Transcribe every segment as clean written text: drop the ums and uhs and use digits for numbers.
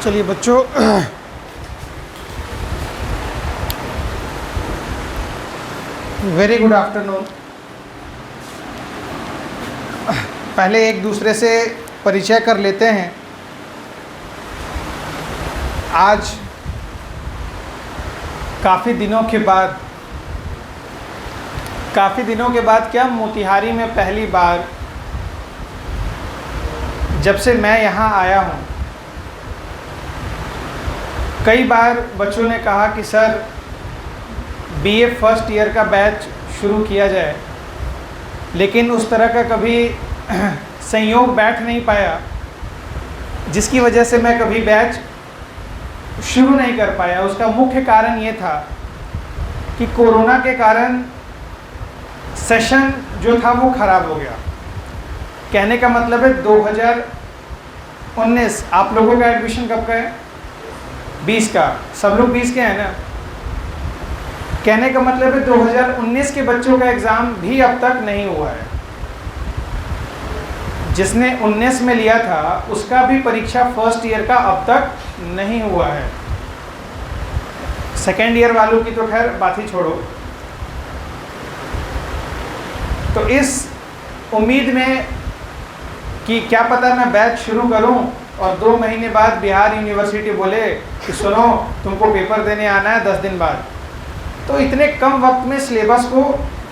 चलिए बच्चों, very good afternoon. पहले एक दूसरे से परिचय कर लेते हैं। आज काफ़ी दिनों के बाद क्या, मोतिहारी में पहली बार जब से मैं यहाँ आया हूँ, कई बार बच्चों ने कहा कि सर बीए फर्स्ट ईयर का बैच शुरू किया जाए, लेकिन उस तरह का कभी संयोग बैठ नहीं पाया, जिसकी वजह से मैं कभी बैच शुरू नहीं कर पाया। उसका मुख्य कारण ये था कि कोरोना के कारण सेशन जो था वो ख़राब हो गया। कहने का मतलब है 2019 आप लोगों का एडमिशन कब का है? 20 का। सब लोग 20 के हैं ना? कहने का मतलब है 2019 के बच्चों का एग्ज़ाम भी अब तक नहीं हुआ है। जिसने 19 में लिया था उसका भी परीक्षा फर्स्ट ईयर का अब तक नहीं हुआ है। सेकेंड ईयर वालों की तो खैर बात ही छोड़ो। तो इस उम्मीद में कि क्या पता मैं बैच शुरू करूं और 2 महीने बाद बिहार यूनिवर्सिटी बोले कि सुनो तुमको पेपर देने आना है 10 दिन बाद, तो इतने कम वक्त में सिलेबस को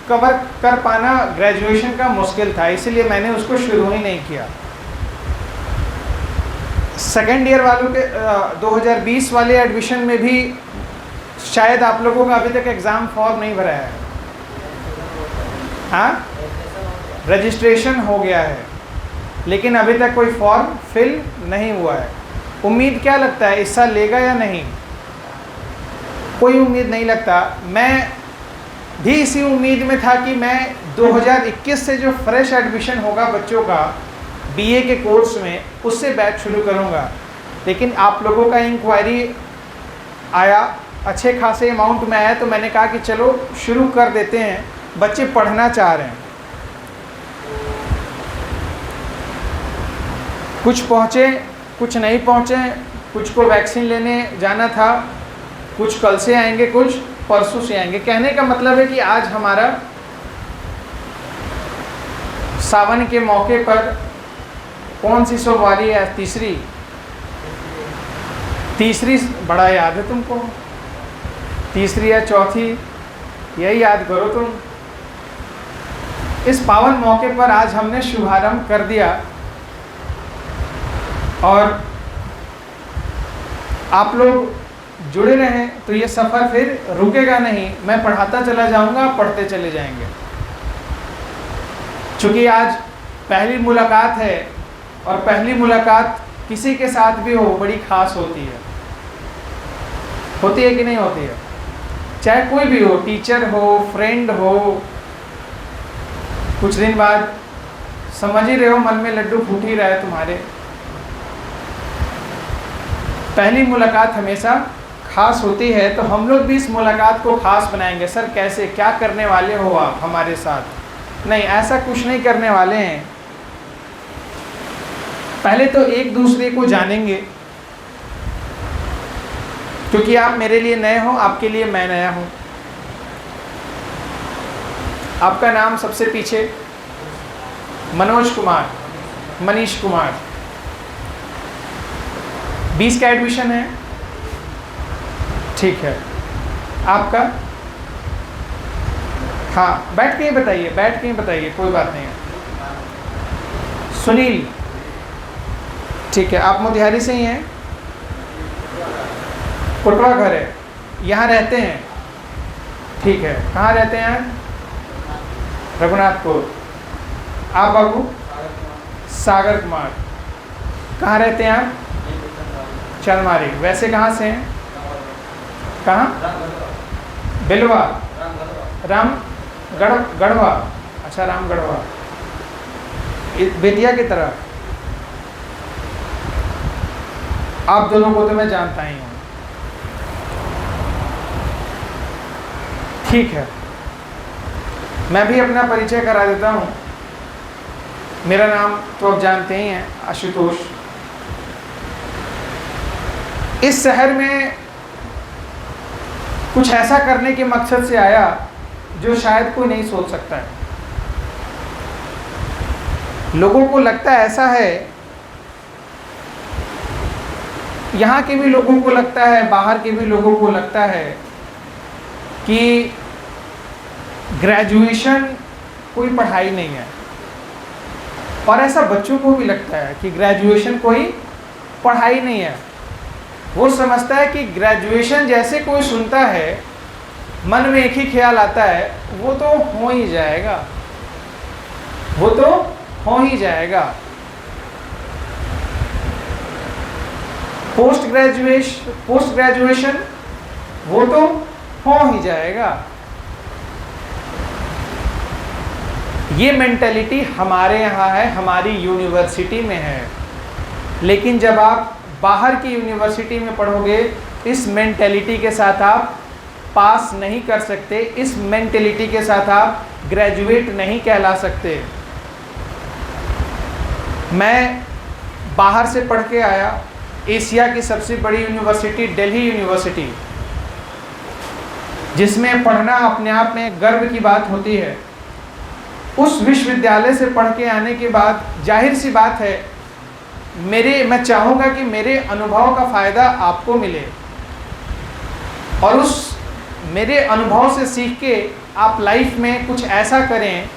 कवर कर पाना ग्रेजुएशन का मुश्किल था, इसलिए मैंने उसको शुरू ही नहीं किया। सेकेंड ईयर वालों के 2020 वाले एडमिशन में भी शायद आप लोगों का अभी तक एग्ज़ाम फॉर्म नहीं भरा है। हाँ, रजिस्ट्रेशन हो गया है, लेकिन अभी तक कोई फॉर्म फिल नहीं हुआ है। उम्मीद क्या लगता है इस साल लेगा या नहीं? कोई उम्मीद नहीं लगता। मैं भी इसी उम्मीद में था कि मैं 2021 से जो फ्रेश एडमिशन होगा बच्चों का बीए के कोर्स में, उससे बैच शुरू करूंगा। लेकिन आप लोगों का इंक्वायरी आया, अच्छे खासे अमाउंट में आया, तो मैंने कहा कि चलो शुरू कर देते हैं, बच्चे पढ़ना चाह रहे हैं। कुछ पहुँचे, कुछ नहीं पहुँचे, कुछ को वैक्सीन लेने जाना था, कुछ कल से आएंगे, कुछ परसों से आएंगे। कहने का मतलब है कि आज हमारा सावन के मौके पर कौन सी सोमवारी है? तीसरी बड़ा याद है तुमको, तीसरी या चौथी, यही याद करो तुम। इस पावन मौके पर आज हमने शुभारंभ कर दिया और आप लोग जुड़े रहें तो ये सफ़र फिर रुकेगा नहीं। मैं पढ़ाता चला जाऊंगा, पढ़ते चले जाएंगे। चूँकि आज पहली मुलाकात है और पहली मुलाकात किसी के साथ भी हो बड़ी ख़ास होती है। होती है कि नहीं होती है? चाहे कोई भी हो, टीचर हो, फ्रेंड हो, कुछ दिन बाद समझ ही रहे हो मन में लड्डू फूट ही रहा है तुम्हारे। पहली मुलाकात हमेशा खास होती है, तो हम लोग भी इस मुलाकात को खास बनाएंगे। सर कैसे, क्या करने वाले हो आप हमारे साथ? नहीं, ऐसा कुछ नहीं करने वाले हैं। पहले तो एक दूसरे को जानेंगे, क्योंकि आप मेरे लिए नए हो, आपके लिए मैं नया हूँ। आपका नाम सबसे पीछे? मनोज कुमार, मनीष कुमार। 20 का एडमिशन है, ठीक है। आपका? हाँ, बैठ के ही बताइए, बैठ के ही बताइए, कोई बात नहीं है। सुनील, ठीक है। आप मोतिहारी से ही हैं? कोटवा घर है, यहाँ रहते हैं, ठीक है। कहाँ रहते हैं? रघुनाथपुर। आप बाबू? सागर कुमार। कहाँ रहते हैं आप? चलमारी। वैसे कहाँ से हैं? कहाँ? बिलवा, गढ़वा। अच्छा, रामगढ़वा, बेतिया की तरफ। आप दोनों को तो मैं जानता ही हूँ, ठीक है। मैं भी अपना परिचय करा देता हूँ। मेरा नाम तो आप जानते ही हैं, आशुतोष। इस शहर में कुछ ऐसा करने के मकसद से आया जो शायद कोई नहीं सोच सकता है। लोगों को लगता है ऐसा है, यहाँ के भी लोगों को लगता है, बाहर के भी लोगों को लगता है कि ग्रेजुएशन कोई पढ़ाई नहीं है। और ऐसा बच्चों को भी लगता है कि ग्रेजुएशन कोई पढ़ाई नहीं है। वो समझता है कि ग्रेजुएशन जैसे कोई सुनता है, मन में एक ही ख्याल आता है, वो तो हो ही जाएगा, वो तो हो ही जाएगा। पोस्ट ग्रेजुएशन वो तो हो ही जाएगा। ये मेंटेलिटी हमारे यहाँ है, हमारी यूनिवर्सिटी में है। लेकिन जब आप बाहर की यूनिवर्सिटी में पढ़ोगे, इस मेंटेलिटी के साथ आप पास नहीं कर सकते, इस मेंटेलिटी के साथ आप ग्रेजुएट नहीं कहला सकते। मैं बाहर से पढ़ के आया, एशिया की सबसे बड़ी यूनिवर्सिटी दिल्ली यूनिवर्सिटी, जिसमें पढ़ना अपने आप में गर्व की बात होती है। उस विश्वविद्यालय से पढ़ के आने के बाद जाहिर सी बात है, मैं चाहूँगा कि मेरे अनुभव का फ़ायदा आपको मिले और उस मेरे अनुभव से सीख के आप लाइफ में कुछ ऐसा करें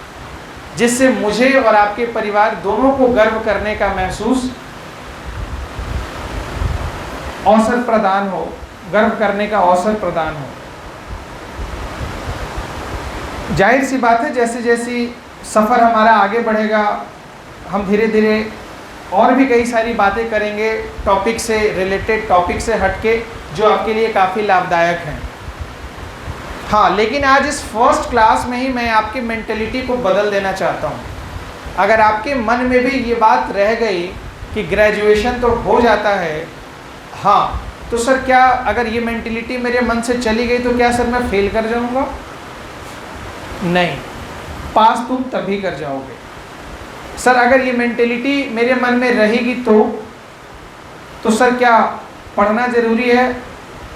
जिससे मुझे और आपके परिवार दोनों को गर्व करने का महसूस अवसर प्रदान हो, गर्व करने का अवसर प्रदान हो। जाहिर सी बात है, जैसे जैसे सफ़र हमारा आगे बढ़ेगा, हम धीरे धीरे और भी कई सारी बातें करेंगे टॉपिक से रिलेटेड, टॉपिक से हटके, जो आपके लिए काफ़ी लाभदायक हैं। हाँ, लेकिन आज इस फर्स्ट क्लास में ही मैं आपकी मेंटेलिटी को बदल देना चाहता हूँ। अगर आपके मन में भी ये बात रह गई कि ग्रेजुएशन तो हो जाता है, हाँ, तो सर क्या अगर ये मेंटेलिटी मेरे मन से चली गई तो क्या सर मैं फेल कर जाऊँगा? नहीं, पास तुम तभी कर जाओगे। सर अगर ये मेंटेलिटी मेरे मन में रहेगी तो सर क्या पढ़ना ज़रूरी है?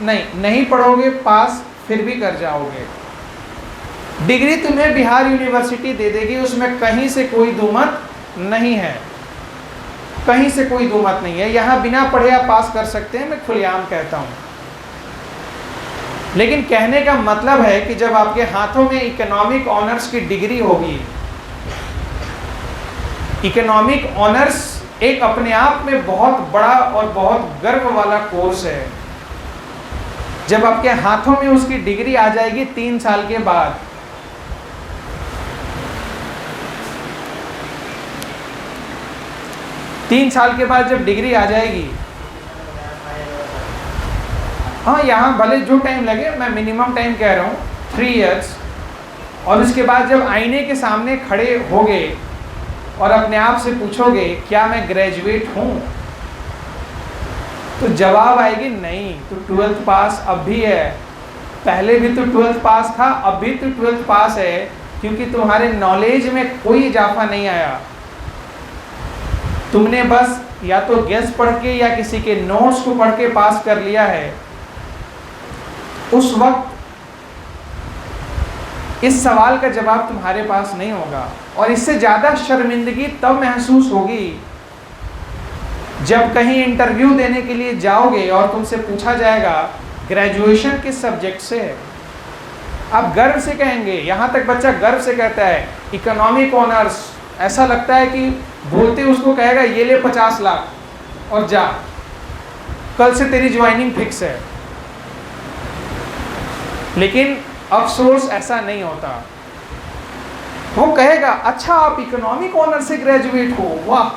नहीं पढ़ोगे, पास फिर भी कर जाओगे। डिग्री तुम्हें बिहार यूनिवर्सिटी दे देगी, उसमें कहीं से कोई दुमत नहीं है, कहीं से कोई दुमत नहीं है। यहाँ बिना पढ़े आप पास कर सकते हैं, मैं खुलेआम कहता हूँ। लेकिन कहने का मतलब है कि जब आपके हाथों में इकोनॉमिक ऑनर्स की डिग्री होगी, इकोनॉमिक ऑनर्स एक अपने आप में बहुत बड़ा और बहुत गर्व वाला कोर्स है। जब आपके हाथों में उसकी डिग्री आ जाएगी 3 साल के बाद, जब डिग्री आ जाएगी, हाँ, यहाँ भले जो टाइम लगे, मैं मिनिमम टाइम कह रहा हूँ 3 इयर्स, और उसके बाद जब आईने के सामने खड़े होगे और अपने आप से पूछोगे क्या मैं ग्रेजुएट हूँ, तो जवाब आएगी नहीं, तो 12th पास अब भी है, पहले भी तो 12th पास था, अब भी तो 12th पास है, क्योंकि तुम्हारे नॉलेज में कोई इजाफा नहीं आया। तुमने बस या तो गेस पढ़ के या किसी के नोट्स को पढ़ के पास कर लिया है। उस वक्त इस सवाल का जवाब तुम्हारे पास नहीं होगा, और इससे ज़्यादा शर्मिंदगी तब महसूस होगी जब कहीं इंटरव्यू देने के लिए जाओगे और तुमसे पूछा जाएगा ग्रेजुएशन किस सब्जेक्ट से है। आप गर्व से कहेंगे, यहाँ तक बच्चा गर्व से कहता है इकोनॉमिक ऑनर्स, ऐसा लगता है कि बोलते उसको कहेगा ये ले 50 लाख और जा, कल से तेरी ज्वाइनिंग फिक्स है। लेकिन अफसोस ऐसा नहीं होता। वो कहेगा अच्छा आप इकोनॉमिक ऑनर से ग्रेजुएट हो, वाह,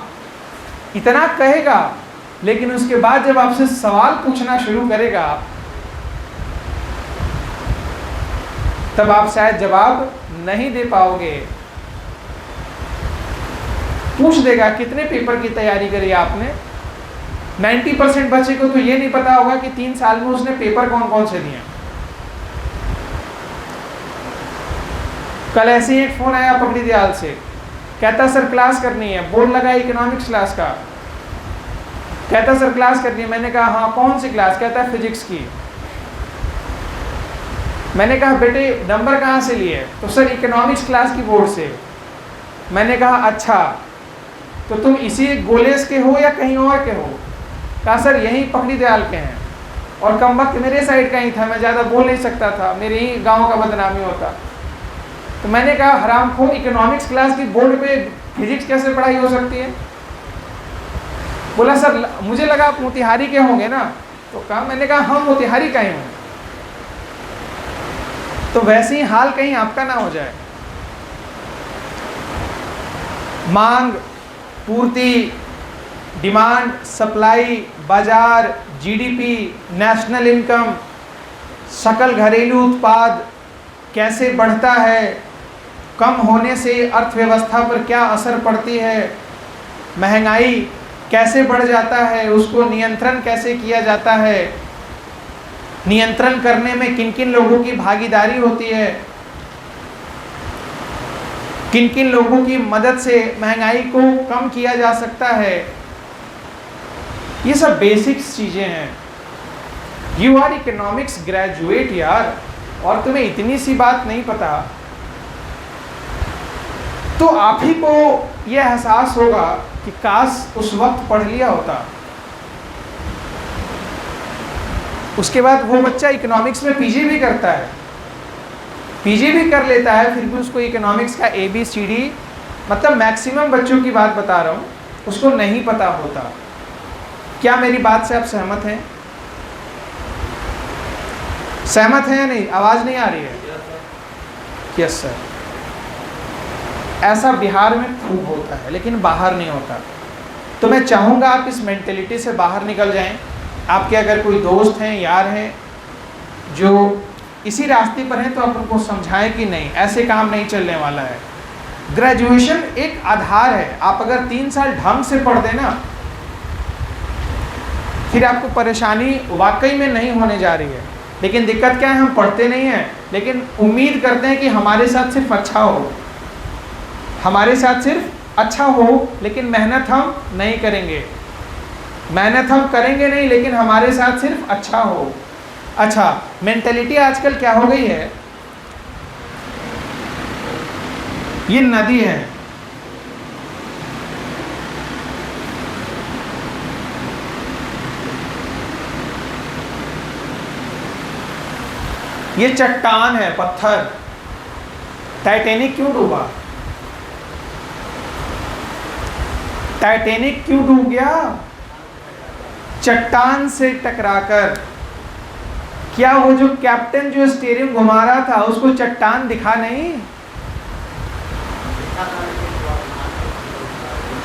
इतना कहेगा, लेकिन उसके बाद जब आपसे सवाल पूछना शुरू करेगा तब आप शायद जवाब नहीं दे पाओगे। पूछ देगा कितने पेपर की तैयारी करी आपने। 90% बच्चे को तो ये नहीं पता होगा कि 3 साल में उसने पेपर कौन कौन से दिए। कल ऐसे ही एक फ़ोन आया पकड़ी दयाल से, कहता सर क्लास करनी है, बोर्ड लगा इकोनॉमिक्स क्लास का, कहता सर क्लास करनी है। मैंने कहा हाँ कौन सी क्लास? कहता है फिजिक्स की। मैंने कहा बेटे नंबर कहाँ से लिए? तो सर इकोनॉमिक्स क्लास की बोर्ड से। मैंने कहा अच्छा, तो तुम इसी गोलेस के हो या कहीं और के हो? कहा सर यहीं पकड़ी दयाल के हैं, और कम वक्त मेरे साइड का ही था, मैं ज़्यादा बोल नहीं सकता था, मेरे ही गांव का बदनामी होता। तो मैंने कहा हरामखोर, इकोनॉमिक्स क्लास की बोर्ड पे फिजिक्स कैसे पढ़ाई हो सकती है? बोला सर मुझे लगा आप मोतिहारी के होंगे ना। तो कहा, मैंने कहा हम मोतिहारी का ही हूँ। तो वैसे ही हाल कहीं आपका ना हो जाए। मांग, पूर्ति, डिमांड, सप्लाई, बाजार, जीडीपी, नेशनल इनकम, सकल घरेलू उत्पाद कैसे बढ़ता है, कम होने से अर्थव्यवस्था पर क्या असर पड़ती है, महंगाई कैसे बढ़ जाता है, उसको नियंत्रण कैसे किया जाता है, नियंत्रण करने में किन किन लोगों की भागीदारी होती है, किन किन लोगों की मदद से महंगाई को कम किया जा सकता है। ये सब बेसिक्स चीजें हैं। यू आर इकोनॉमिक्स ग्रेजुएट यार, और तुम्हें इतनी सी बात नहीं पता, तो आप ही को यह एहसास होगा कि काश उस वक्त पढ़ लिया होता। उसके बाद वो बच्चा इकोनॉमिक्स में पीजी भी करता है, पीजी भी कर लेता है, फिर भी उसको इकोनॉमिक्स का ABCD, मतलब मैक्सिमम बच्चों की बात बता रहा हूँ, उसको नहीं पता होता। क्या मेरी बात से आप सहमत हैं? सहमत हैं या नहीं? आवाज़ नहीं आ रही है? Yes sir. ऐसा बिहार में खूब होता है, लेकिन बाहर नहीं होता। तो मैं चाहूँगा आप इस मेंटेलिटी से बाहर निकल जाएं। आपके अगर कोई दोस्त हैं, यार हैं जो इसी रास्ते पर हैं, तो आप उनको समझाएं कि नहीं, ऐसे काम नहीं चलने वाला है। ग्रेजुएशन एक आधार है। आप अगर 3 साल ढंग से पढ़ देना, फिर आपको परेशानी वाकई में नहीं होने जा रही है। लेकिन दिक्कत क्या है, हम पढ़ते नहीं हैं, लेकिन उम्मीद करते हैं कि हमारे साथ सिर्फ अच्छा हो, हमारे साथ सिर्फ अच्छा हो, लेकिन मेहनत हम नहीं करेंगे। मेहनत हम करेंगे नहीं, लेकिन हमारे साथ सिर्फ अच्छा हो। अच्छा, मेंटेलिटी आजकल क्या हो गई है, ये नदी है, ये चट्टान है, पत्थर। टाइटैनिक क्यों डूबा? टाइटैनिक क्यों डूब गया? चट्टान से टकराकर। क्या वो जो कैप्टन जो स्टीयरिंग घुमा रहा था, उसको चट्टान दिखा नहीं?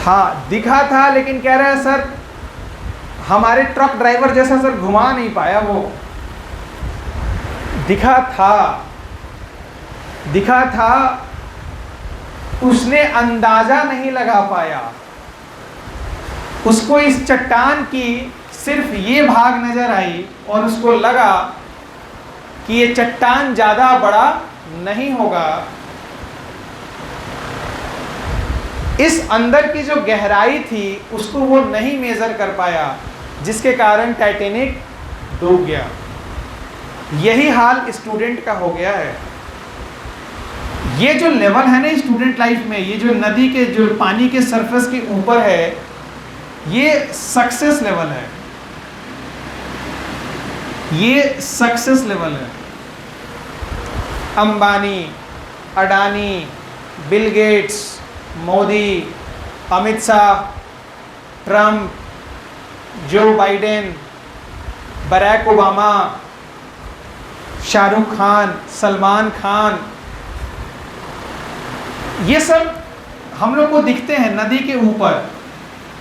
हाँ दिखा था, लेकिन कह रहा है सर हमारे ट्रक ड्राइवर जैसा सर घुमा नहीं पाया। वो दिखा था, दिखा था, उसने अंदाजा नहीं लगा पाया। उसको इस चट्टान की सिर्फ ये भाग नजर आई और उसको लगा कि ये चट्टान ज्यादा बड़ा नहीं होगा। इस अंदर की जो गहराई थी उसको वो नहीं मेजर कर पाया, जिसके कारण टाइटैनिक डूब गया। यही हाल स्टूडेंट का हो गया है। ये जो लेवल है ना स्टूडेंट लाइफ में, ये जो नदी के जो पानी के सरफेस के ऊपर है, ये सक्सेस लेवल है, ये सक्सेस लेवल है। Ambani, Adani, Bill Gates, Modi, Amit Shah, Trump, Joe Biden, Barack Obama, Shahrukh Khan, Salman Khan, ये सब हम लोग को दिखते हैं नदी के ऊपर।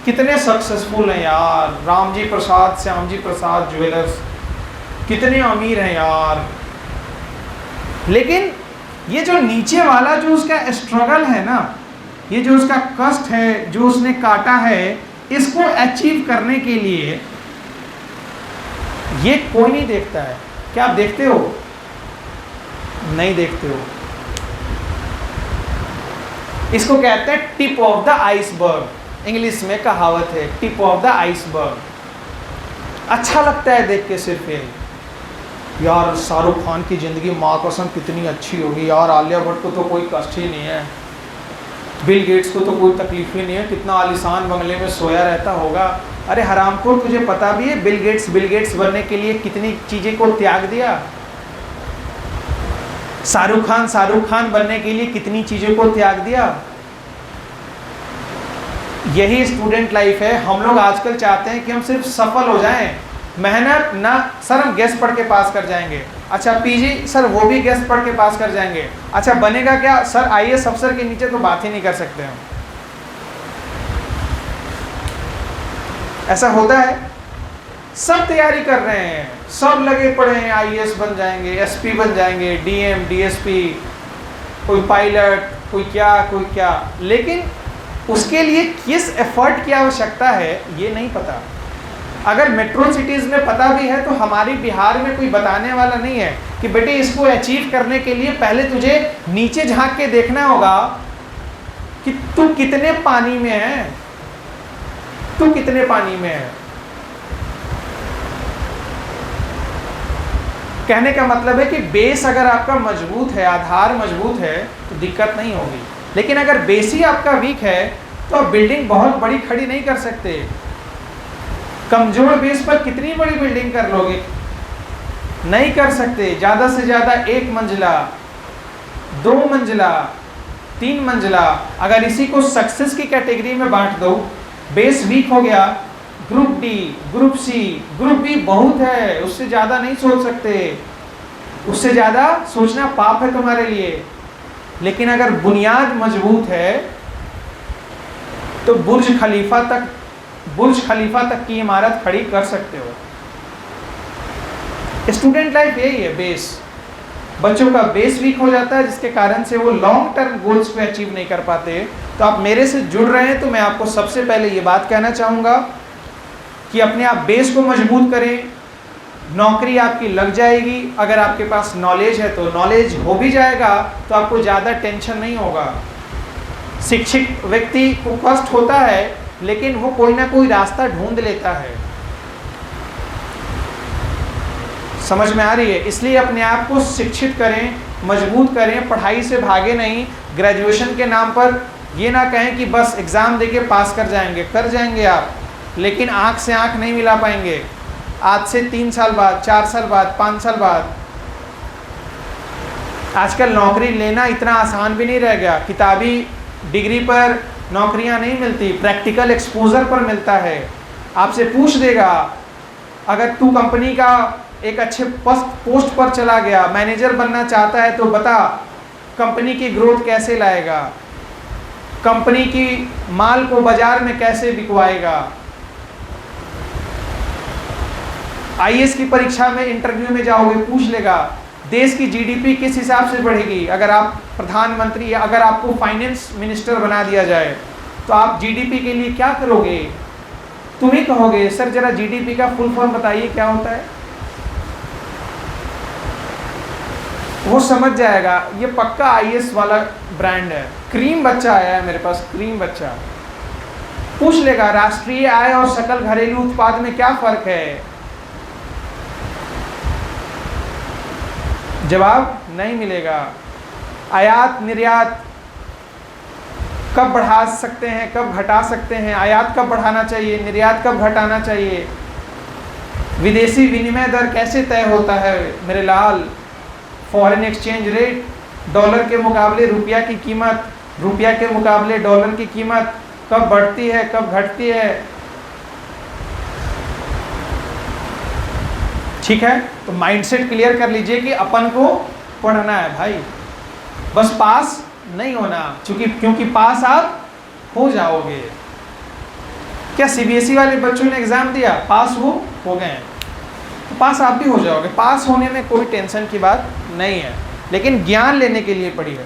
कितने सक्सेसफुल हैं यार, रामजी प्रसाद, श्यामजी प्रसाद ज्वेलर्स, कितने अमीर हैं यार। लेकिन ये जो नीचे वाला जो उसका स्ट्रगल है ना, ये जो उसका कष्ट है, जो उसने काटा है, इसको अचीव करने के लिए ये कोई नहीं देखता है। क्या आप देखते हो? नहीं देखते हो। इसको कहते हैं tip of the iceberg. English में कहावत है टिप ऑफ द आइसबर्ग। अच्छा लगता है देख के सिर्फ ये, यार शाहरुख खान की ज़िंदगी माँ कसम कितनी अच्छी होगी यार, आलिया भट्ट को तो कोई कष्ट ही नहीं है, बिल गेट्स को तो कोई तकलीफ ही नहीं है, कितना आलीशान बंगले में सोया रहता होगा। अरे हरामखोर, तुझे पता भी है बिल गेट्स बनने के लिए कितनी चीज़ें को त्याग दिया? शाहरुख खान बनने के लिए कितनी चीज़ों को त्याग दिया? यही स्टूडेंट लाइफ है। हम लोग आजकल चाहते हैं कि हम सिर्फ सफल हो जाएं, मेहनत ना, सर हम गेस्ट पढ़ के पास कर जाएंगे, अच्छा पीजी सर वो भी गेस्ट पढ़ के पास कर जाएंगे, अच्छा बनेगा क्या सर, आईएएस अफसर के नीचे तो बात ही नहीं कर सकते हम। ऐसा होता है, सब तैयारी कर रहे हैं, सब लगे पड़े हैं, आईएएस बन जाएंगे, एसपी बन जाएंगे, डीएम डीएसपी, कोई पायलट, कोई क्या, लेकिन उसके लिए किस एफर्ट की आवश्यकता है ये नहीं पता। अगर मेट्रो सिटीज़ में पता भी है तो हमारी बिहार में कोई बताने वाला नहीं है कि बेटे इसको अचीव करने के लिए पहले तुझे नीचे झांक के देखना होगा कि तू कितने पानी में है, तू कितने पानी में है। कहने का मतलब है कि बेस अगर आपका मजबूत है, आधार मजबूत है तो दिक्कत नहीं होगी, लेकिन अगर बेस ही आपका वीक है तो आप बिल्डिंग बहुत बड़ी खड़ी नहीं कर सकते। कमजोर बेस पर कितनी बड़ी बिल्डिंग कर लोगे? नहीं कर सकते। ज़्यादा से ज़्यादा 1 मंजिला, 2 मंजिला, 3 मंजिला। अगर इसी को सक्सेस की कैटेगरी में बांट दो, बेस वीक हो गया, group D, group C, group B बहुत है, उससे ज़्यादा नहीं सोच सकते, उससे ज़्यादा सोचना पाप है तुम्हारे लिए। लेकिन अगर बुनियाद मजबूत है तो बुर्ज खलीफा तक की इमारत खड़ी कर सकते हो। स्टूडेंट लाइफ यही है, बेस। बच्चों का बेस वीक हो जाता है जिसके कारण से वो लॉन्ग टर्म गोल्स को अचीव नहीं कर पाते। तो आप मेरे से जुड़ रहे हैं तो मैं आपको सबसे पहले ये बात कहना चाहूँगा कि अपने आप बेस को मजबूत करें, नौकरी आपकी लग जाएगी। अगर आपके पास नॉलेज है तो नॉलेज हो भी जाएगा, तो आपको ज़्यादा टेंशन नहीं होगा। शिक्षित व्यक्ति को कष्ट होता है लेकिन वो कोई ना कोई रास्ता ढूंढ लेता है। समझ में आ रही है? इसलिए अपने आप को शिक्षित करें, मजबूत करें, पढ़ाई से भागे नहीं। ग्रेजुएशन के नाम पर ये ना कहें कि बस एग्ज़ाम देके पास कर जाएंगे आप, लेकिन आँख से आँख नहीं मिला पाएंगे। आज से 3 साल बाद, 4 साल बाद, 5 साल बाद। आजकल नौकरी लेना इतना आसान भी नहीं रह गया। किताबी डिग्री पर नौकरियां नहीं मिलती, प्रैक्टिकल एक्सपोजर पर मिलता है। आपसे पूछ देगा, अगर तू कंपनी का एक अच्छे पोस्ट पर चला गया, मैनेजर बनना चाहता है, तो बता कंपनी की ग्रोथ कैसे लाएगा, कंपनी की माल को बाजार में कैसे बिकवाएगा। आईएएस की परीक्षा में, इंटरव्यू में जाओगे, पूछ लेगा देश की जीडीपी किस हिसाब से बढ़ेगी। अगर आप प्रधानमंत्री या अगर आपको फाइनेंस मिनिस्टर बना दिया जाए तो आप जीडीपी के लिए क्या करोगे? तुम ही कहोगे सर जरा जीडीपी का फुल फॉर्म बताइए क्या होता है। वो समझ जाएगा। ये पक्का आईएएस वाला ब्रांड है। क्रीम बच्चा आया है मेरे पास, क्रीम बच्चा पूछ लेगा राष्ट्रीय आय और सकल घरेलू उत्पाद में क्या फर्क है। जवाब नहीं मिलेगा। आयात निर्यात कब बढ़ा सकते हैं, कब घटा सकते हैं, आयात कब बढ़ाना चाहिए, निर्यात कब घटाना चाहिए, विदेशी विनिमय दर कैसे तय होता है मेरे लाल, फॉरेन एक्सचेंज रेट, डॉलर के मुकाबले रुपया की कीमत, रुपया के मुकाबले डॉलर की कीमत कब बढ़ती है, कब घटती है। ठीक है, तो माइंडसेट क्लियर कर लीजिए कि अपन को पढ़ना है भाई, बस पास नहीं होना। क्योंकि पास आप हो जाओगे। क्या सीबीएसई वाले बच्चों ने एग्जाम दिया, पास हो गए, तो पास आप भी हो जाओगे। पास होने में कोई टेंशन की बात नहीं है, लेकिन ज्ञान लेने के लिए पढ़िए।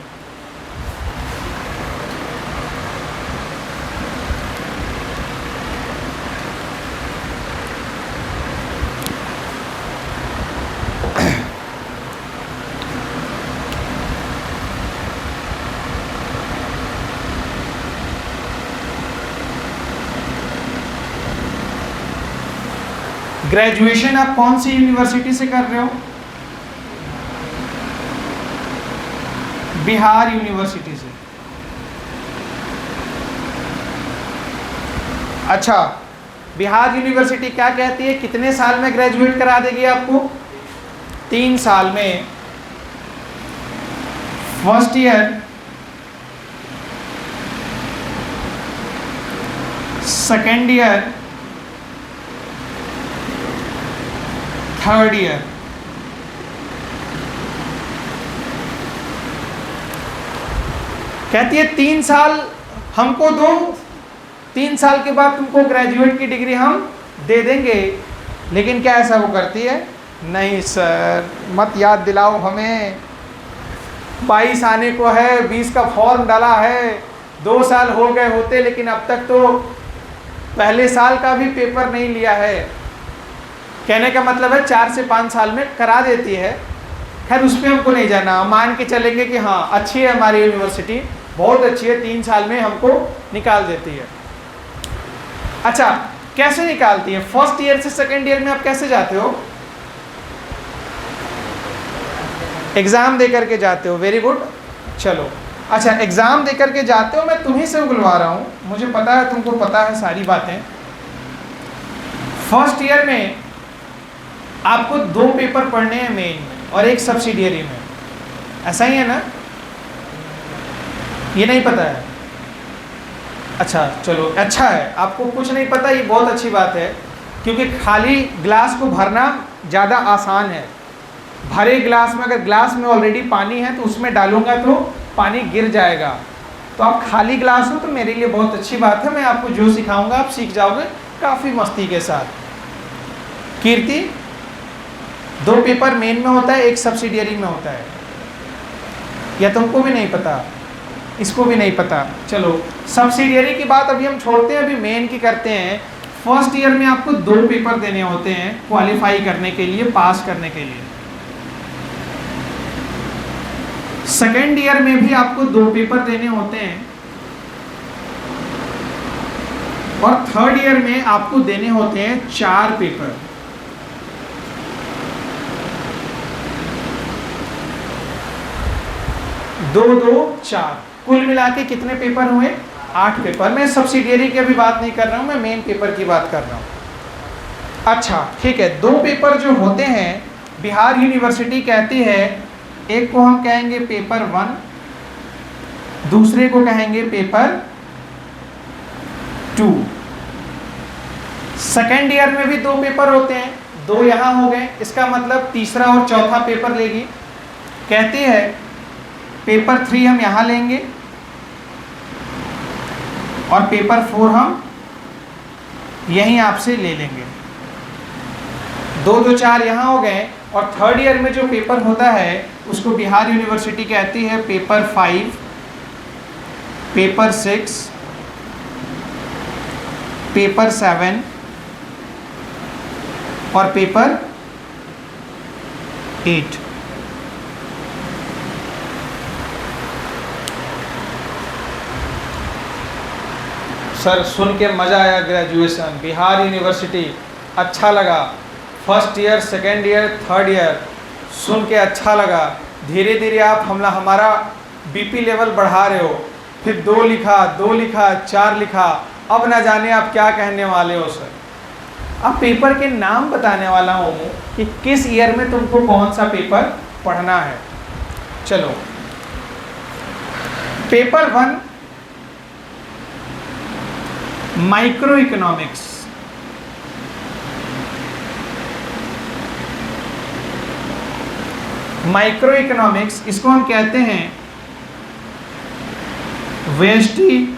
ग्रेजुएशन आप कौन सी यूनिवर्सिटी से कर रहे हो? बिहार यूनिवर्सिटी से। अच्छा, बिहार यूनिवर्सिटी क्या कहती है, कितने साल में ग्रेजुएट करा देगी आपको? 3 साल में। First year, second year, third year. कहती है 3 साल हमको दो, 3 साल के बाद तुमको ग्रेजुएट की डिग्री हम दे देंगे। लेकिन क्या ऐसा वो करती है? नहीं सर, मत याद दिलाओ हमें, 22 आने को है, 20 का फॉर्म डाला है, 2 साल हो गए होते लेकिन अब तक तो पहले साल का भी पेपर नहीं लिया है। कहने का मतलब है 4 से 5 साल में करा देती है। खैर उस पर हमको नहीं जाना, मान के चलेंगे कि हाँ अच्छी है हमारी यूनिवर्सिटी, बहुत अच्छी है, 3 साल में हमको निकाल देती है। अच्छा, कैसे निकालती है? फर्स्ट ईयर से सेकेंड ईयर में आप कैसे जाते हो? एग्ज़ाम दे करके जाते हो। वेरी गुड, चलो। अच्छा, एग्ज़ाम दे करके जाते हो, मैं तुम्ही से उगलवा रहा हूँ, मुझे पता है तुमको पता है सारी बातें। फर्स्ट ईयर में आपको 2 पेपर पढ़ने हैं मेन में और 1 सब्सिडियरी में, ऐसा ही है ना? ये नहीं पता है? अच्छा चलो, अच्छा है आपको कुछ नहीं पता, ये बहुत अच्छी बात है, क्योंकि खाली ग्लास को भरना ज़्यादा आसान है। भरे ग्लास में, अगर ग्लास में ऑलरेडी पानी है तो उसमें डालूंगा तो पानी गिर जाएगा। तो आप खाली ग्लास हो तो मेरे लिए बहुत अच्छी बात है, मैं आपको जो सिखाऊंगा आप सीख जाओगे काफ़ी मस्ती के साथ। कीर्ति, 2 पेपर मेन में होता है, 1 सब्सिडियरी में होता है, या तुमको भी नहीं पता? इसको भी नहीं पता? चलो, सब्सिडियरी की बात अभी हम छोड़ते हैं, अभी मेन की करते हैं। फर्स्ट ईयर में आपको 2 पेपर देने होते हैं क्वालिफाई करने के लिए, पास करने के लिए। सेकेंड ईयर में भी आपको 2 पेपर देने होते हैं और थर्ड ईयर में आपको देने होते हैं 4 पेपर। दो 4, कुल मिला के कितने पेपर हुए? 8 पेपर। मैं सब्सिडियरी की अभी बात नहीं कर रहा हूँ, मैं मेन पेपर की बात कर रहा हूँ। अच्छा ठीक है, 2 पेपर जो होते हैं बिहार यूनिवर्सिटी कहती है, एक को हम कहेंगे पेपर 1, दूसरे को कहेंगे पेपर 2। सेकेंड ईयर में भी 2 पेपर होते हैं, 2 यहाँ हो गए, इसका मतलब तीसरा और चौथा पेपर लेगी। कहती है पेपर 3 हम यहाँ लेंगे और पेपर 4 हम यहीं आपसे ले लेंगे। 2 4 यहाँ हो गए। और थर्ड ईयर में जो पेपर होता है उसको बिहार यूनिवर्सिटी कहती है पेपर 5, पेपर 6, पेपर 7 और पेपर 8। सर सुन के मज़ा आया, ग्रेजुएशन बिहार यूनिवर्सिटी अच्छा लगा, first year, second year, third year सुन के अच्छा लगा। धीरे धीरे आप हमारा बीपी लेवल बढ़ा रहे हो, फिर 2 लिखा, 2 लिखा, 4 लिखा, अब ना जाने आप क्या कहने वाले हो सर। अब पेपर के नाम बताने वाला हूँ कि किस ईयर में तुमको कौन सा पेपर पढ़ना है। चलो, paper 1 micro economics. Micro economics, इसको हम कहते हैं व्यष्टि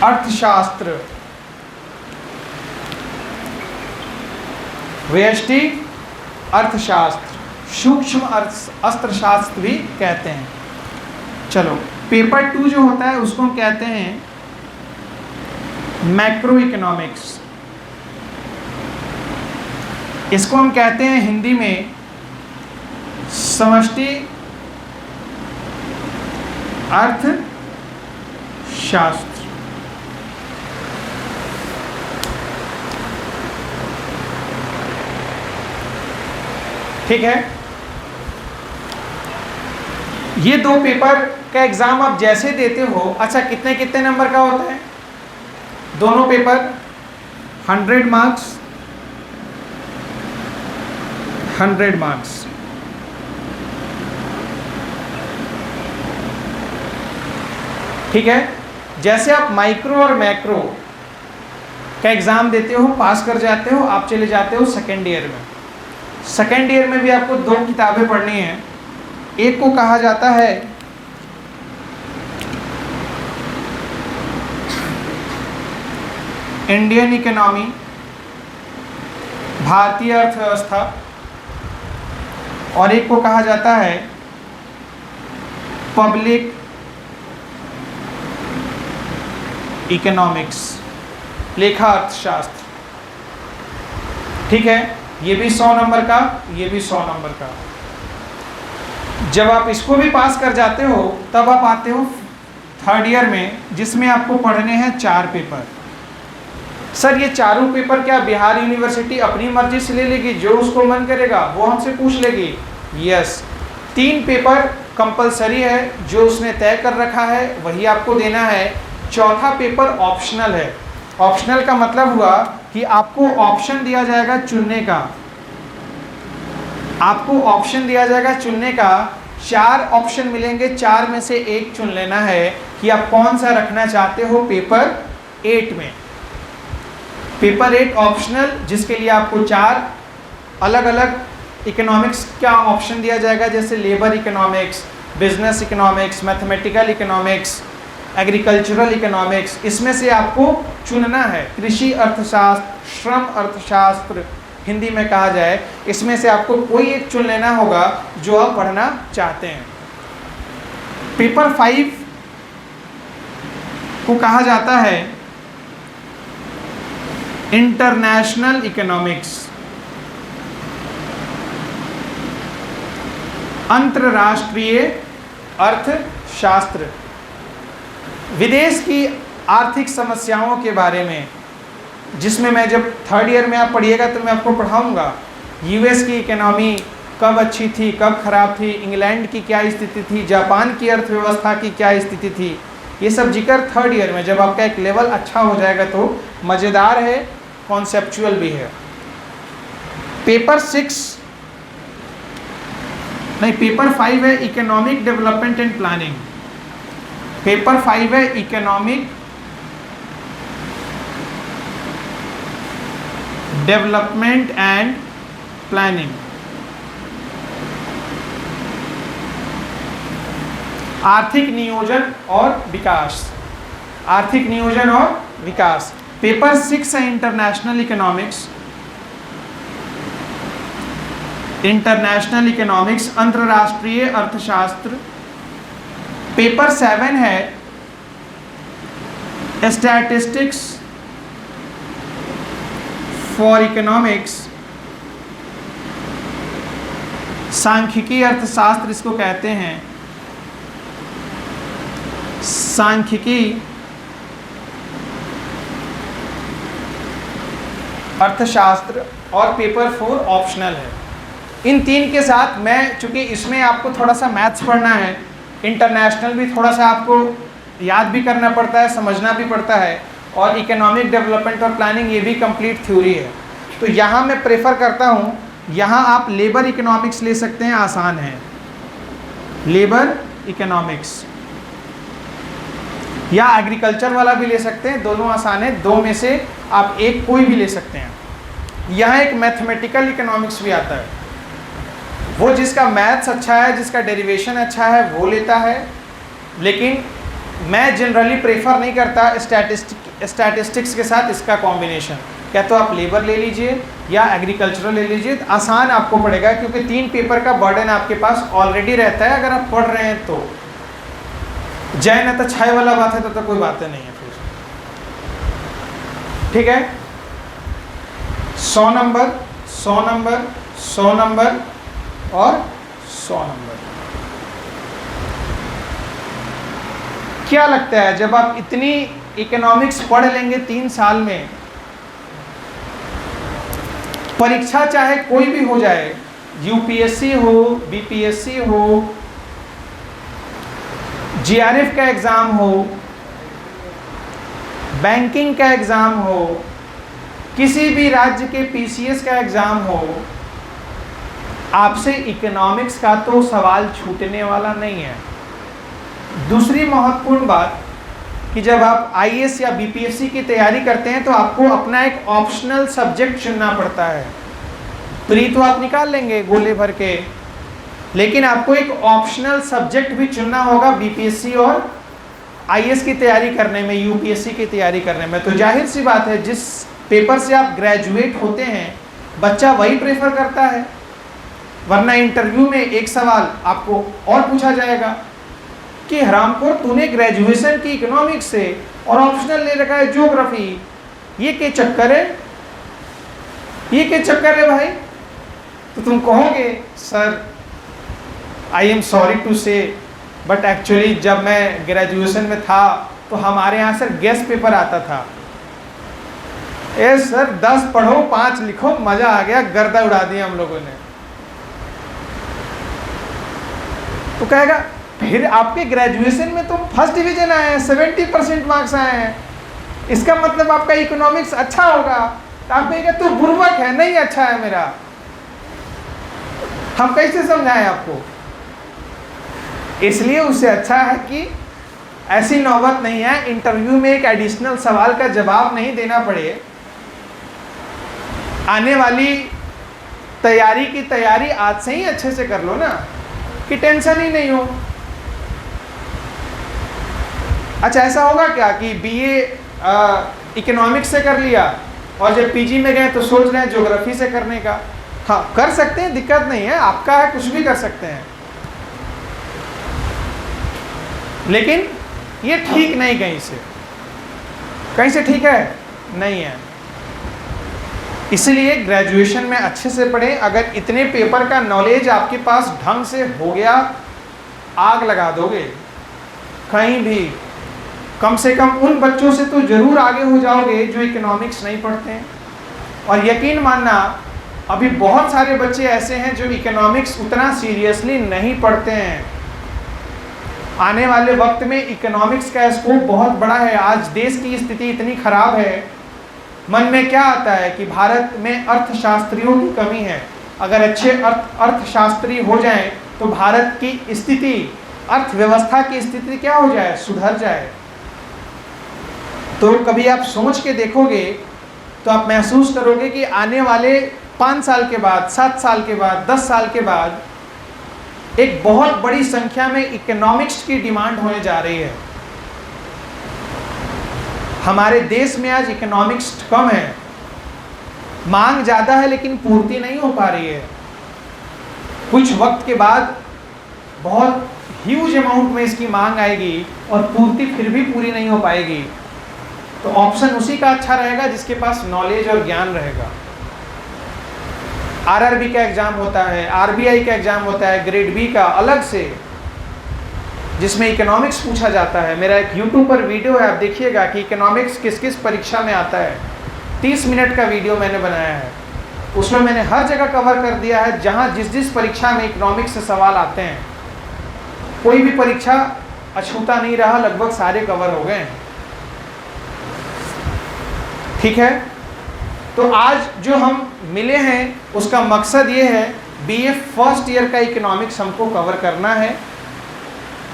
अर्थशास्त्र। व्यष्टि अर्थशास्त्र, सूक्ष्म अर्थशास्त्र भी कहते हैं। चलो, पेपर 2 जो होता है उसको हम कहते हैं मैक्रो इकोनॉमिक्स। इसको हम कहते हैं हिंदी में समष्टि अर्थशास्त्र। ठीक है। ये दो पेपर का एग्जाम आप जैसे देते हो, अच्छा कितने कितने नंबर का होता है दोनों पेपर? 100 marks, 100 marks. ठीक है। जैसे आप माइक्रो और मैक्रो का एग्जाम देते हो, पास कर जाते हो, आप चले जाते हो सेकेंड ईयर में। सेकेंड ईयर में भी आपको दो किताबें पढ़नी हैं। एक को कहा जाता है इंडियन इकोनॉमी, भारतीय अर्थव्यवस्था, और एक को कहा जाता है पब्लिक इकोनॉमिक्स, लेखा अर्थशास्त्र। ठीक है। ये भी 100 नंबर का, ये भी 100 नंबर का। जब आप इसको भी पास कर जाते हो तब आप आते हो थर्ड ईयर में, जिसमें आपको पढ़ने हैं 4 पेपर। सर ये चारों पेपर क्या बिहार यूनिवर्सिटी अपनी मर्जी से ले लेगी? जो उसको मन करेगा वो हमसे पूछ लेगी? यस, 3 पेपर कंपलसरी है, जो उसने तय कर रखा है वही आपको देना है। चौथा पेपर ऑप्शनल है। ऑप्शनल का मतलब हुआ कि आपको ऑप्शन दिया जाएगा चुनने का। आपको ऑप्शन दिया जाएगा चुनने का, 4 ऑप्शन मिलेंगे, 4 में से एक चुन लेना है कि आप कौन सा रखना चाहते हो पेपर 8 में। पेपर 8 ऑप्शनल, जिसके लिए आपको 4 अलग अलग इकोनॉमिक्स का ऑप्शन दिया जाएगा, जैसे labour economics, business economics, mathematical economics, agricultural economics. इसमें से आपको चुनना है। कृषि अर्थशास्त्र, श्रम अर्थशास्त्र हिंदी में कहा जाए, इसमें से आपको कोई एक चुन लेना होगा जो आप पढ़ना चाहते हैं। पेपर 5 को कहा जाता है इंटरनेशनल इकोनॉमिक्स, अंतरराष्ट्रीय अर्थशास्त्र। विदेश की आर्थिक समस्याओं के बारे में, जिसमें मैं जब थर्ड ईयर में आप पढ़िएगा तो मैं आपको पढ़ाऊंगा यूएस की इकोनॉमी कब अच्छी थी, कब खराब थी, इंग्लैंड की क्या स्थिति थी, जापान की अर्थव्यवस्था की क्या स्थिति थी। ये सब जिक्र थर्ड ईयर में, जब आपका एक लेवल अच्छा हो जाएगा तो मज़ेदार है, कॉन्सेप्चुअल भी है। पेपर 5 है economic development and planning. Paper 5 है इकोनॉमिक डेवलपमेंट एंड प्लानिंग। आर्थिक नियोजन और विकास, आर्थिक नियोजन और विकास। पेपर 6 है इंटरनेशनल इकोनॉमिक्स, इंटरनेशनल इकोनॉमिक्स, अंतरराष्ट्रीय अर्थशास्त्र। पेपर 7 है स्टैटिस्टिक्स फॉर इकोनॉमिक्स, सांख्यिकी अर्थशास्त्र इसको कहते हैं, सांख्यिकी अर्थशास्त्र। और पेपर 4 ऑप्शनल है। इन 3 के साथ मैं, चूंकि इसमें आपको थोड़ा सा मैथ्स पढ़ना है, इंटरनेशनल भी थोड़ा सा आपको याद भी करना पड़ता है, समझना भी पड़ता है, और इकोनॉमिक डेवलपमेंट और प्लानिंग ये भी कंप्लीट थ्योरी है। तो यहाँ मैं प्रेफर करता हूँ, यहाँ आप लेबर इकोनॉमिक्स ले सकते हैं, आसान है, लेबर इकोनॉमिक्स, या एग्रीकल्चर वाला भी ले सकते हैं, दोनों आसान है। 2 में से आप एक कोई भी ले सकते हैं। यहाँ एक मैथमेटिकल इकोनॉमिक्स भी आता है, वो जिसका मैथ्स अच्छा है, जिसका डेरिवेशन अच्छा है वो लेता है, लेकिन मैं जनरली प्रेफर नहीं करता स्टैटिस्टिक्स के साथ इसका कॉम्बिनेशन। या तो आप लेबर ले लीजिए या एग्रीकल्चरल ले लीजिए, आसान आपको पड़ेगा, क्योंकि 3 पेपर का बर्डन आपके पास ऑलरेडी रहता है अगर आप पढ़ रहे हैं तो। जय न तो छाए वाला बात है तो कोई बातें नहीं है फिर। ठीक है। 100 नंबर, 100 नंबर, 100 नंबर और 100 नंबर। क्या लगता है जब आप इतनी इकोनॉमिक्स पढ़ लेंगे 3 साल में, परीक्षा चाहे कोई भी हो जाए, यूपीएससी हो, बीपीएससी हो, जीआरएफ का एग्ज़ाम हो, बैंकिंग का एग्ज़ाम हो, किसी भी राज्य के पीसीएस का एग्ज़ाम हो, आपसे इकोनॉमिक्स का तो सवाल छूटने वाला नहीं है। दूसरी महत्वपूर्ण बात कि जब आप आईएएस या बीपीएससी की तैयारी करते हैं तो आपको अपना एक ऑप्शनल सब्जेक्ट चुनना पड़ता है। प्री तो आप निकाल लेंगे गोले भर के, लेकिन आपको एक ऑप्शनल सब्जेक्ट भी चुनना होगा बीपीएससी और आईएएस की तैयारी करने में, यूपीएससी की तैयारी करने में। तो जाहिर सी बात है, जिस पेपर से आप ग्रेजुएट होते हैं बच्चा वही प्रेफर करता है, वरना इंटरव्यू में एक सवाल आपको और पूछा जाएगा कि हरामखोर तूने ग्रेजुएशन की इकोनॉमिक्स से और ऑप्शनल ले रखा है ज्योग्राफी, ये क्या चक्कर है, ये क्या चक्कर है भाई? तो तुम कहोगे sir I am sorry to say, but actually जब मैं ग्रेजुएशन में था तो हमारे यहाँ सर गेस्ट पेपर आता था। ए सर 10 पढ़ो 5 लिखो, मजा आ गया, गर्दा उड़ा दिया हम लोगों ने। तो कहेगा फिर आपके ग्रेजुएशन में तो फर्स्ट डिवीजन आए हैं, 70% मार्क्स आए हैं, इसका मतलब आपका इकोनॉमिक्स अच्छा होगा। तो आप कहेंगे तू बुर्बक है, नहीं अच्छा है मेरा। हम कैसे समझाएं आपको? इसलिए उससे अच्छा है कि ऐसी नौबत नहीं है, इंटरव्यू में एक एडिशनल सवाल का जवाब नहीं देना पड़े। आने वाली तैयारी की तैयारी आज से ही अच्छे से कर लो ना, कि टेंशन ही नहीं हो। अच्छा, ऐसा होगा क्या कि बीए इकोनॉमिक्स से कर लिया और जब पीजी में गए तो सोच रहे हैं ज्योग्राफी से करने का? हाँ, कर सकते हैं, दिक्कत नहीं है, आपका है, कुछ भी कर सकते हैं, लेकिन ये ठीक नहीं, कहीं से ठीक है नहीं है। इसलिए ग्रेजुएशन में अच्छे से पढ़ें। अगर इतने पेपर का नॉलेज आपके पास ढंग से हो गया, आग लगा दोगे कहीं भी। कम से कम उन बच्चों से तो जरूर आगे हो जाओगे जो इकोनॉमिक्स नहीं पढ़ते हैं। और यकीन मानना, अभी बहुत सारे बच्चे ऐसे हैं जो इकोनॉमिक्स उतना सीरियसली नहीं पढ़ते हैं। आने वाले वक्त में इकोनॉमिक्स का स्कोप बहुत बड़ा है। आज देश की स्थिति इतनी खराब है, मन में क्या आता है कि भारत में अर्थशास्त्रियों की कमी है। अगर अच्छे अर्थशास्त्री हो जाएं तो भारत की स्थिति, अर्थव्यवस्था की स्थिति क्या हो जाए, सुधर जाए। तो कभी आप सोच के देखोगे तो आप महसूस करोगे कि आने वाले 5 साल के बाद, 7 साल के बाद, 10 साल के बाद एक बहुत बड़ी संख्या में इकोनॉमिक्स की डिमांड होने जा रही है। हमारे देश में आज इकोनॉमिक्स कम है, मांग ज़्यादा है लेकिन पूर्ति नहीं हो पा रही है। कुछ वक्त के बाद बहुत ह्यूज अमाउंट में इसकी मांग आएगी और पूर्ति फिर भी पूरी नहीं हो पाएगी। तो ऑप्शन उसी का अच्छा रहेगा जिसके पास नॉलेज और ज्ञान रहेगा। आरआरबी का एग्जाम होता है, आरबीआई का एग्जाम होता है, ग्रेड बी का अलग से, जिसमें इकोनॉमिक्स पूछा जाता है। मेरा एक यूट्यूब पर वीडियो है, आप देखिएगा कि इकोनॉमिक्स किस किस परीक्षा में आता है। 30 मिनट का वीडियो मैंने बनाया है, उसमें मैंने हर जगह कवर कर दिया है जहाँ जिस परीक्षा में इकोनॉमिक्स से सवाल आते हैं। कोई भी परीक्षा अछूता नहीं रहा, लगभग सारे कवर हो गए हैं। ठीक है, तो आज जो हम मिले हैं उसका मकसद ये है, बीए फर्स्ट ईयर का इकोनॉमिक्स हमको कवर करना है।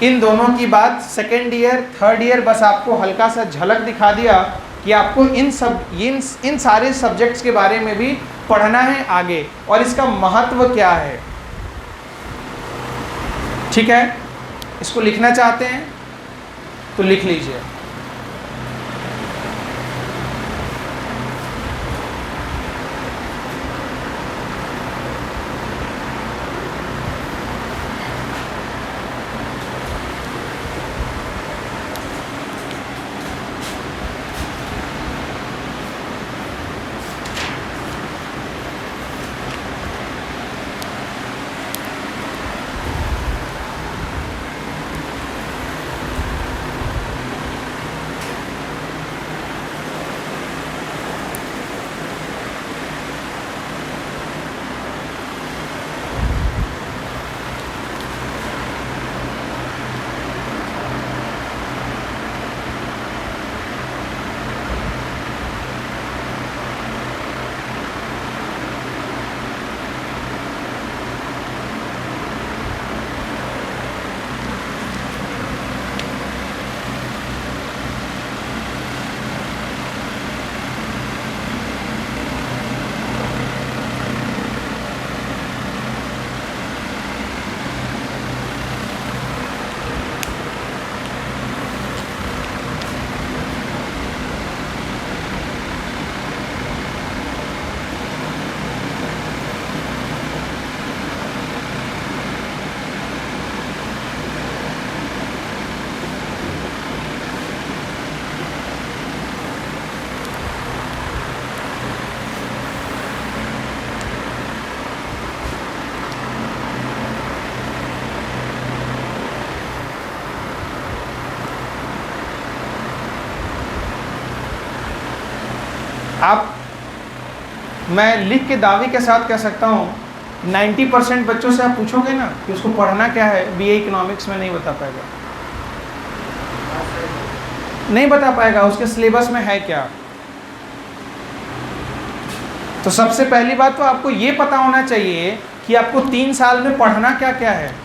इन दोनों की बात सेकेंड ईयर, थर्ड ईयर बस आपको हल्का सा झलक दिखा दिया कि आपको इन सारे सब्जेक्ट्स के बारे में भी पढ़ना है आगे और इसका महत्व क्या है। ठीक है, इसको लिखना चाहते हैं तो लिख लीजिए। आप, मैं लिख के दावे के साथ कह सकता हूँ 90% बच्चों से आप पूछोगे ना कि उसको पढ़ना क्या है, बीए इकोनॉमिक्स में नहीं बता पाएगा, नहीं बता पाएगा उसके सिलेबस में है क्या। तो सबसे पहली बात तो आपको ये पता होना चाहिए कि आपको 3 साल में पढ़ना क्या क्या है।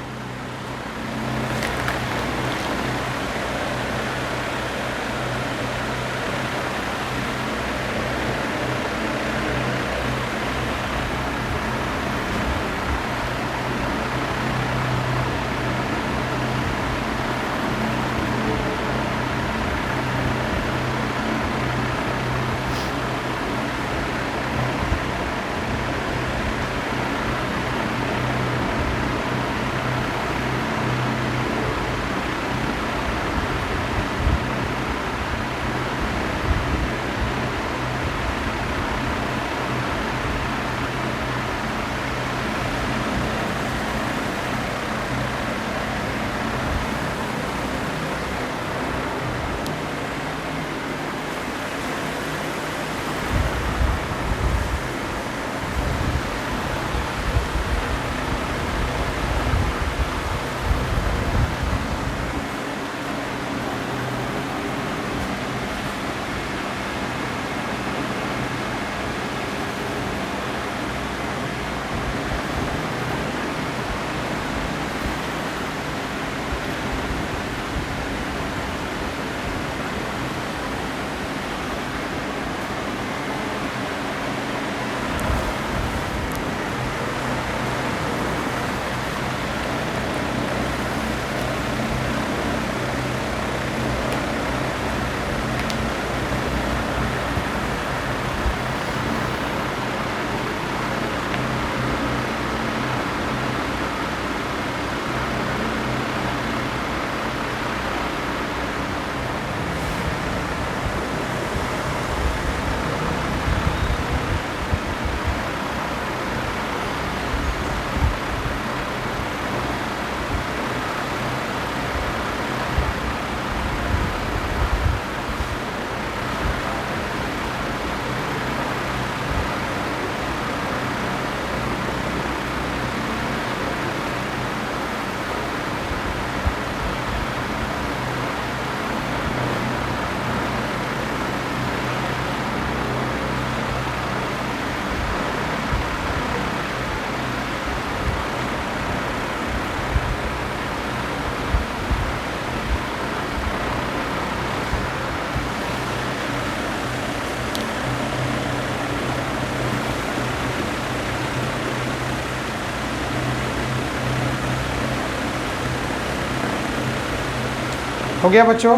हो गया बच्चों?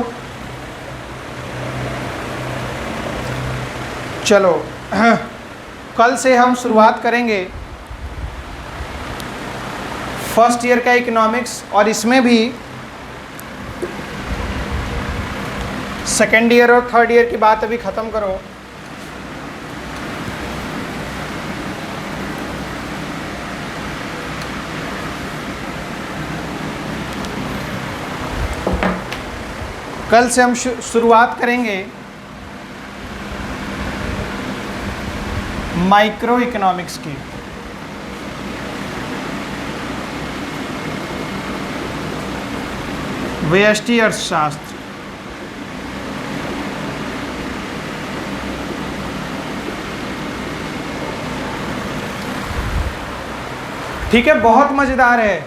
चलो कल से हम शुरुआत करेंगे फर्स्ट ईयर का इकोनॉमिक्स, और इसमें भी सेकेंड ईयर और थर्ड ईयर की बात अभी ख़त्म करो। कल से हम शुरुआत करेंगे माइक्रो इकोनॉमिक्स की। व्यष्टि अर्थशास्त्र। ठीक है, बहुत मज़ेदार है।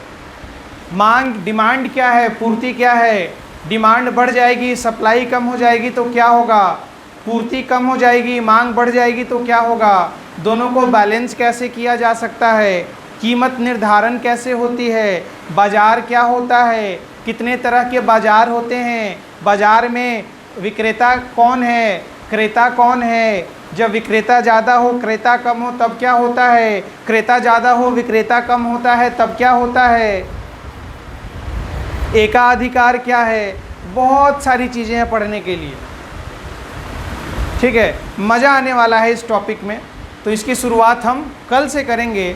मांग, डिमांड क्या है, पूर्ति क्या है। डिमांड बढ़ जाएगी, सप्लाई कम हो जाएगी तो क्या होगा, पूर्ति कम हो जाएगी, मांग बढ़ जाएगी तो क्या होगा। दोनों को बैलेंस कैसे किया जा सकता है, कीमत निर्धारण कैसे होती है, बाज़ार क्या होता है, कितने तरह के बाज़ार होते हैं, बाज़ार में विक्रेता कौन है, क्रेता कौन है, जब विक्रेता ज़्यादा हो क्रेता कम हो तब क्या होता है, क्रेता ज़्यादा हो विक्रेता कम होता है तब क्या होता है, एकाधिकार क्या है। बहुत सारी चीज़ें हैं पढ़ने के लिए। ठीक है, मज़ा आने वाला है इस टॉपिक में। तो इसकी शुरुआत हम कल से करेंगे।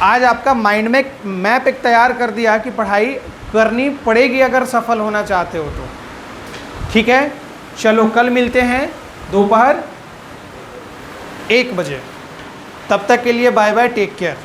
आज आपका माइंड में मैप एक तैयार कर दिया कि पढ़ाई करनी पड़ेगी अगर सफल होना चाहते हो तो। ठीक है, चलो कल मिलते हैं दोपहर 1 बजे। तब तक के लिए बाय बाय, टेक केयर।